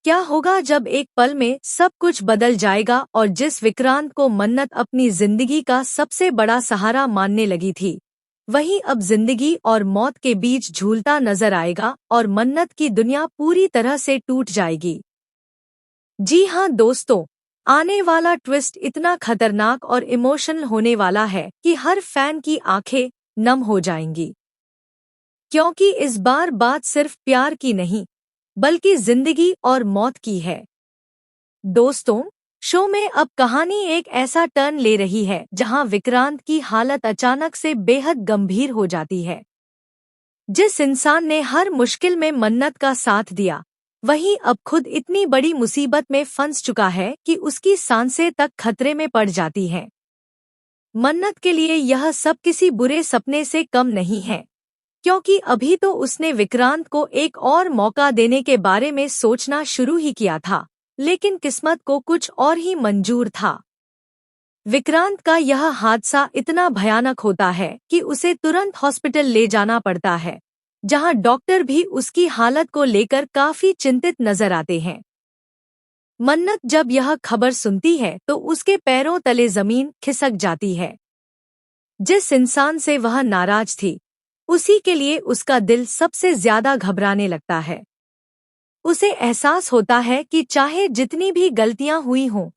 क्या होगा जब एक पल में सब कुछ बदल जाएगा और जिस विक्रांत को मन्नत अपनी जिंदगी का सबसे बड़ा सहारा मानने लगी थी, वही अब जिंदगी और मौत के बीच झूलता नजर आएगा और मन्नत की दुनिया पूरी तरह से टूट जाएगी। जी हाँ दोस्तों, आने वाला ट्विस्ट इतना खतरनाक और इमोशनल होने वाला है कि हर फैन की आंखें नम हो जाएंगी। क्योंकि इस बार बात सिर्फ प्यार की नहीं, बल्कि जिंदगी और मौत की है। दोस्तों, शो में अब कहानी एक ऐसा टर्न ले रही है जहां विक्रांत की हालत अचानक से बेहद गंभीर हो जाती है। जिस इंसान ने हर मुश्किल में मन्नत का साथ दिया, वही अब खुद इतनी बड़ी मुसीबत में फंस चुका है कि उसकी सांसें तक खतरे में पड़ जाती हैं। मन्नत के लिए यह सब किसी बुरे सपने से कम नहीं है, क्योंकि अभी तो उसने विक्रांत को एक और मौका देने के बारे में सोचना शुरू ही किया था, लेकिन किस्मत को कुछ और ही मंजूर था। विक्रांत का यह हादसा इतना भयानक होता है कि उसे तुरंत हॉस्पिटल ले जाना पड़ता है, जहां डॉक्टर भी उसकी हालत को लेकर काफी चिंतित नजर आते हैं। मन्नत जब यह खबर सुनती है तो उसके पैरों तले जमीन खिसक जाती है। जिस इंसान से वह नाराज थी, उसी के लिए उसका दिल सबसे ज्यादा घबराने लगता है। उसे एहसास होता है कि चाहे जितनी भी गलतियां हुई हों,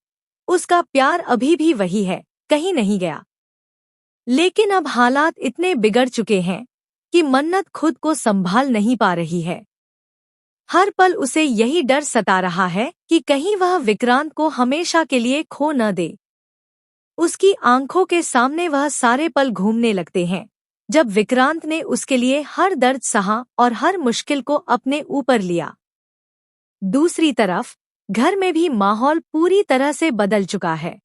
उसका प्यार अभी भी वही है, कहीं नहीं गया। लेकिन अब हालात इतने बिगड़ चुके हैं कि मन्नत खुद को संभाल नहीं पा रही है। हर पल उसे यही डर सता रहा है कि कहीं वह विक्रांत को हमेशा के लिए खो न दे। उसकी आंखों के सामने वह सारे पल घूमने लगते हैं जब विक्रांत ने उसके लिए हर दर्द सहा और हर मुश्किल को अपने ऊपर लिया। दूसरी तरफ घर में भी माहौल पूरी तरह से बदल चुका है।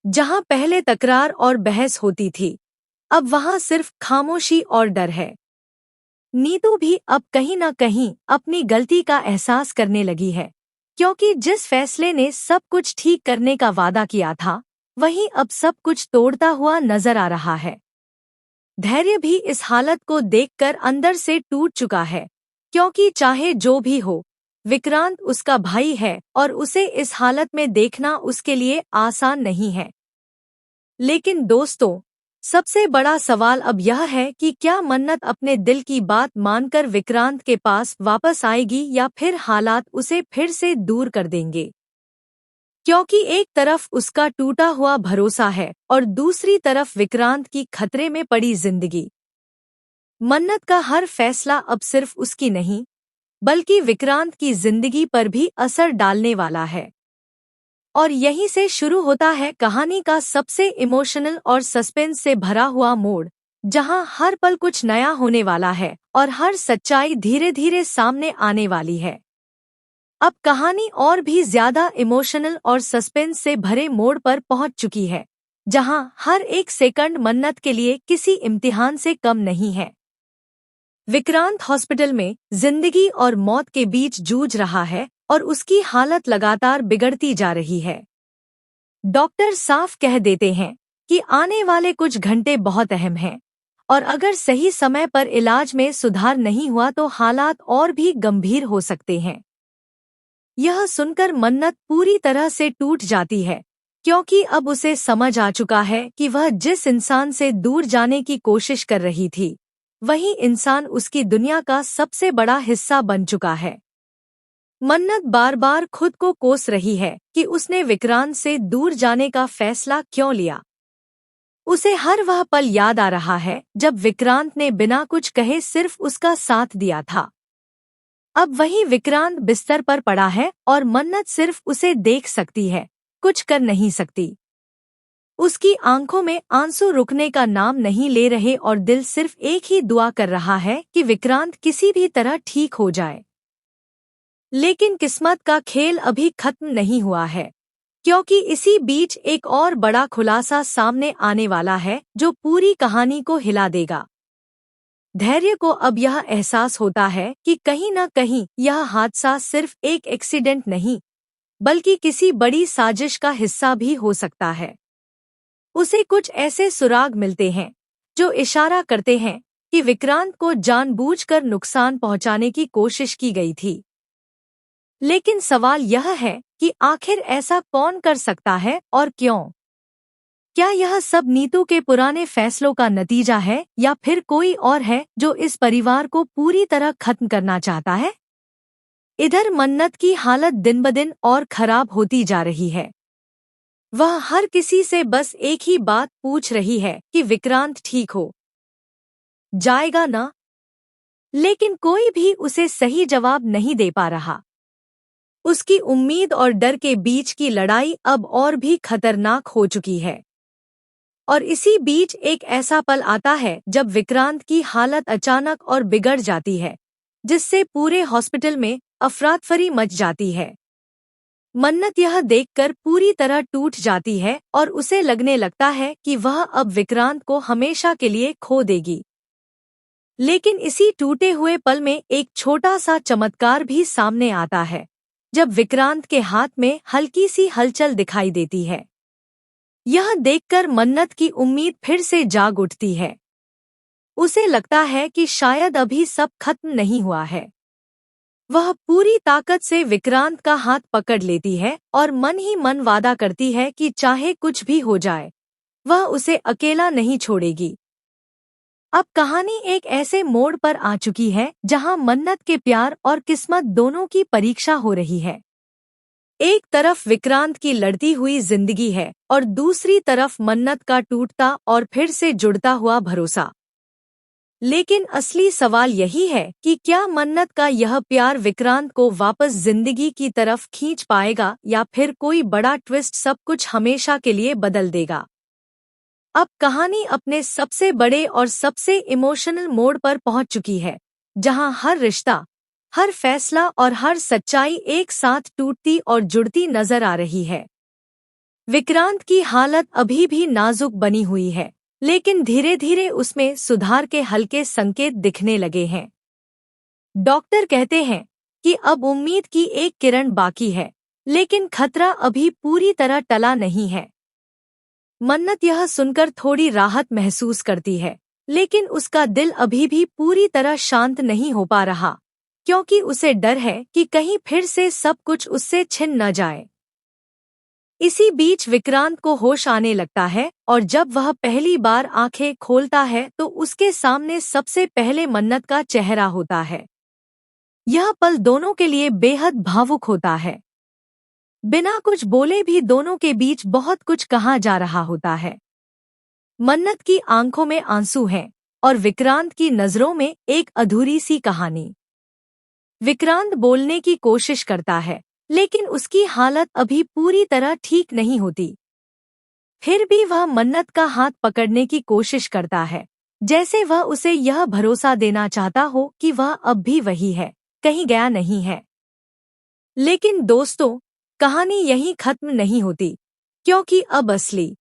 जहां पहले तकरार और बहस होती थी, अब वहां सिर्फ खामोशी और डर है। नीतू भी अब कहीं न कहीं अपनी गलती का एहसास करने लगी है, क्योंकि जिस फैसले ने सब कुछ ठीक करने का वादा किया था, वही अब सब कुछ तोड़ता हुआ नजर आ रहा है। धैर्य भी इस हालत को देखकर अंदर से टूट चुका है, क्योंकि चाहे जो भी हो, विक्रांत उसका भाई है और उसे इस हालत में देखना उसके लिए आसान नहीं है। लेकिन दोस्तों, सबसे बड़ा सवाल अब यह है कि क्या मन्नत अपने दिल की बात मानकर विक्रांत के पास वापस आएगी या फिर हालात उसे फिर से दूर कर देंगे। क्योंकि एक तरफ उसका टूटा हुआ भरोसा है और दूसरी तरफ विक्रांत की खतरे में पड़ी जिंदगी। मन्नत का हर फैसला अब सिर्फ उसकी नहीं, बल्कि विक्रांत की जिंदगी पर भी असर डालने वाला है। और यहीं से शुरू होता है कहानी का सबसे इमोशनल और सस्पेंस से भरा हुआ मोड़, जहां हर पल कुछ नया होने वाला है और हर सच्चाई धीरे धीरे सामने आने वाली है। अब कहानी और भी ज्यादा इमोशनल और सस्पेंस से भरे मोड़ पर पहुंच चुकी है, जहां हर एक सेकंड मन्नत के लिए किसी इम्तिहान से कम नहीं है। विक्रांत हॉस्पिटल में जिंदगी और मौत के बीच जूझ रहा है और उसकी हालत लगातार बिगड़ती जा रही है। डॉक्टर साफ कह देते हैं कि आने वाले कुछ घंटे बहुत अहम हैं और अगर सही समय पर इलाज में सुधार नहीं हुआ तो हालात और भी गंभीर हो सकते हैं। यह सुनकर मन्नत पूरी तरह से टूट जाती है, क्योंकि अब उसे समझ आ चुका है कि वह जिस इंसान से दूर जाने की कोशिश कर रही थी, वही इंसान उसकी दुनिया का सबसे बड़ा हिस्सा बन चुका है। मन्नत बार बार खुद को कोस रही है कि उसने विक्रांत से दूर जाने का फैसला क्यों लिया। उसे हर वह पल याद आ रहा है जब विक्रांत ने बिना कुछ कहे सिर्फ उसका साथ दिया था। अब वही विक्रांत बिस्तर पर पड़ा है और मन्नत सिर्फ उसे देख सकती है, कुछ कर नहीं सकती। उसकी आंखों में आंसू रुकने का नाम नहीं ले रहे और दिल सिर्फ एक ही दुआ कर रहा है कि विक्रांत किसी भी तरह ठीक हो जाए। लेकिन किस्मत का खेल अभी खत्म नहीं हुआ है, क्योंकि इसी बीच एक और बड़ा खुलासा सामने आने वाला है जो पूरी कहानी को हिला देगा। धैर्य को अब यह एहसास होता है कि कहीं न कहीं यह हादसा सिर्फ एक एक्सीडेंट नहीं, बल्कि किसी बड़ी साजिश का हिस्सा भी हो सकता है। उसे कुछ ऐसे सुराग मिलते हैं जो इशारा करते हैं कि विक्रांत को जानबूझकर नुकसान पहुंचाने की कोशिश की गई थी। लेकिन सवाल यह है कि आखिर ऐसा कौन कर सकता है और क्यों? क्या यह सब नीतू के पुराने फैसलों का नतीजा है या फिर कोई और है जो इस परिवार को पूरी तरह खत्म करना चाहता है? इधर मन्नत की हालत दिन ब दिन और खराब होती जा रही है। वह हर किसी से बस एक ही बात पूछ रही है कि विक्रांत ठीक हो जाएगा ना? लेकिन कोई भी उसे सही जवाब नहीं दे पा रहा। उसकी उम्मीद और डर के बीच की लड़ाई अब और भी खतरनाक हो चुकी है। और इसी बीच एक ऐसा पल आता है जब विक्रांत की हालत अचानक और बिगड़ जाती है, जिससे पूरे हॉस्पिटल में अफरातफरी मच जाती है। मन्नत यह देखकर पूरी तरह टूट जाती है और उसे लगने लगता है कि वह अब विक्रांत को हमेशा के लिए खो देगी। लेकिन इसी टूटे हुए पल में एक छोटा सा चमत्कार भी सामने आता है, जब विक्रांत के हाथ में हल्की सी हलचल दिखाई देती है। यह देखकर मन्नत की उम्मीद फिर से जाग उठती है। उसे लगता है कि शायद अभी सब खत्म नहीं हुआ है। वह पूरी ताकत से विक्रांत का हाथ पकड़ लेती है और मन ही मन वादा करती है कि चाहे कुछ भी हो जाए, वह उसे अकेला नहीं छोड़ेगी। अब कहानी एक ऐसे मोड़ पर आ चुकी है जहां मन्नत के प्यार और किस्मत दोनों की परीक्षा हो रही है। एक तरफ विक्रांत की लड़ती हुई जिंदगी है और दूसरी तरफ मन्नत का टूटता और फिर से जुड़ता हुआ भरोसा। लेकिन असली सवाल यही है कि क्या मन्नत का यह प्यार विक्रांत को वापस जिंदगी की तरफ खींच पाएगा या फिर कोई बड़ा ट्विस्ट सब कुछ हमेशा के लिए बदल देगा। अब कहानी अपने सबसे बड़े और सबसे इमोशनल मोड़ पर पहुंच चुकी है, जहां हर रिश्ता, हर फैसला और हर सच्चाई एक साथ टूटती और जुड़ती नजर आ रही है। विक्रांत की हालत अभी भी नाजुक बनी हुई है, लेकिन धीरे धीरे उसमें सुधार के हल्के संकेत दिखने लगे हैं। डॉक्टर कहते हैं कि अब उम्मीद की एक किरण बाकी है, लेकिन खतरा अभी पूरी तरह टला नहीं है। मन्नत यह सुनकर थोड़ी राहत महसूस करती है, लेकिन उसका दिल अभी भी पूरी तरह शांत नहीं हो पा रहा, क्योंकि उसे डर है कि कहीं फिर से सब कुछ उससे छिन न जाए। इसी बीच विक्रांत को होश आने लगता है और जब वह पहली बार आंखें खोलता है तो उसके सामने सबसे पहले मन्नत का चेहरा होता है। यह पल दोनों के लिए बेहद भावुक होता है। बिना कुछ बोले भी दोनों के बीच बहुत कुछ कहा जा रहा होता है। मन्नत की आंखों में आंसू हैं और विक्रांत की नजरों में एक अधूरी सी कहानी। विक्रांत बोलने की कोशिश करता है, लेकिन उसकी हालत अभी पूरी तरह ठीक नहीं होती। फिर भी वह मन्नत का हाथ पकड़ने की कोशिश करता है, जैसे वह उसे यह भरोसा देना चाहता हो कि वह अब भी वही है, कहीं गया नहीं है। लेकिन दोस्तों, कहानी यहीं खत्म नहीं होती, क्योंकि अब असली